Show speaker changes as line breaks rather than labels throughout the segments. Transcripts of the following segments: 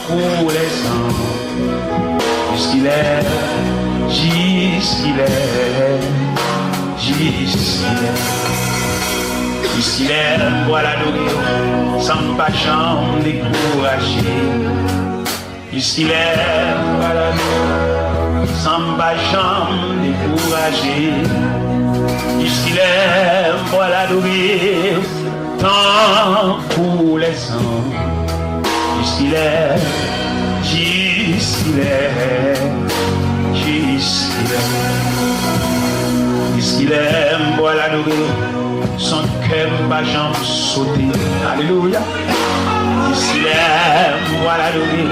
pour les ans, jusqu'il est, jusqu'il est, jusqu'il est, voilà l'adorer, sans pas chambre décourager, jusqu'il est, voilà l'adorer, sans pas chambre décourager, jusqu'il est, voilà l'adorer, tant pour les ans. Jusqu'il est, jusqu'il est, jusqu'il est, jusqu'il est, voilà l'adorer, son cœur va jamais sauter, alléluia. Jusqu'il est, voilà l'adorer,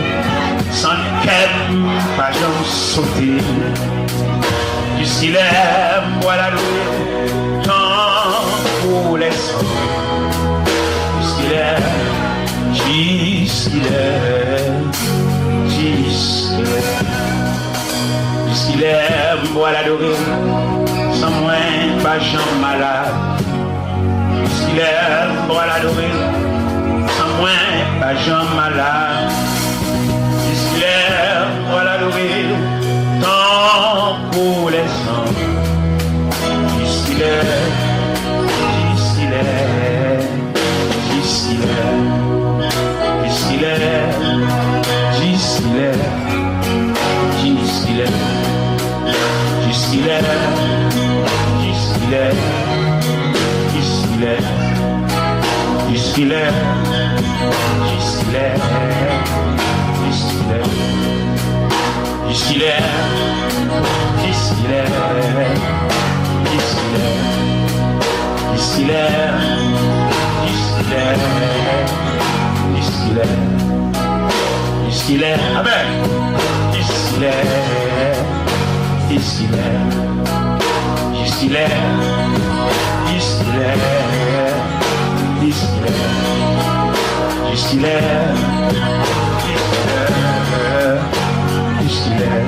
son cœur va jamais sauter. Jusqu'il est, voilà l'adorer, tant pour les hommes. Jusqu'il est, jusqu'il est, jusqu'il est, moi l'adorer, sans moi, pas jamais malade. Jusqu'il est, moi l'adorer, sans moi, pas jamais malade. Jusqu'il est, moi l'adorer, tant pour les hommes. Jusqu'il est, jusqu'il est, jusqu'il est. Jusqu'il est, jusqu'il est, jusqu'il est, jusqu'il est, jusqu'il est, jusqu'il est, jusqu'il est, jusqu'il est, jusqu'il est, jusqu'il est, jusqu'il est, jusqu'il est, jusqu'il est, jusqu'il est, jusqu'il est, amen, jusqu'il est, jusqu'il est, jusqu'il est, jusqu'il est, jusqu'il est, jusqu'il est, jusqu'il est,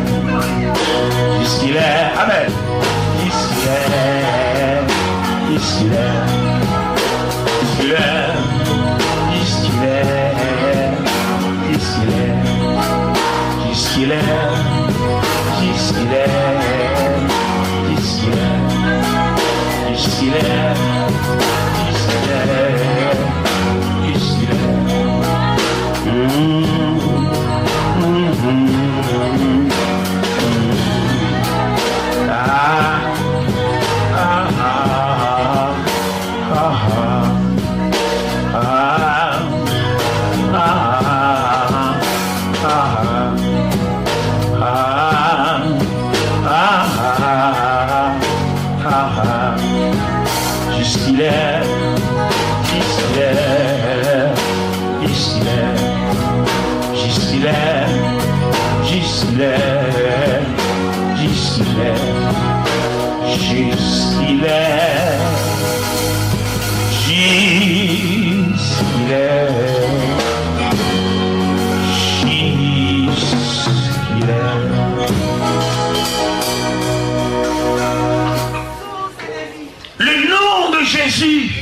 jusqu'il est, amen, jusqu'il est, jusqu'il est, jusqu'il est. Jusqu'il est, jusqu'il est, jusqu'il est, jusqu'il est, jusqu'il est, jusqu'il est, jusqu'il Jusqu'il est, jusqu'il est, jusqu'il est, jusqu'il est, jusqu'il est, jusqu'il est, jusqu'il est, jusqu'il est, jusqu'il est. Le nom de Jésus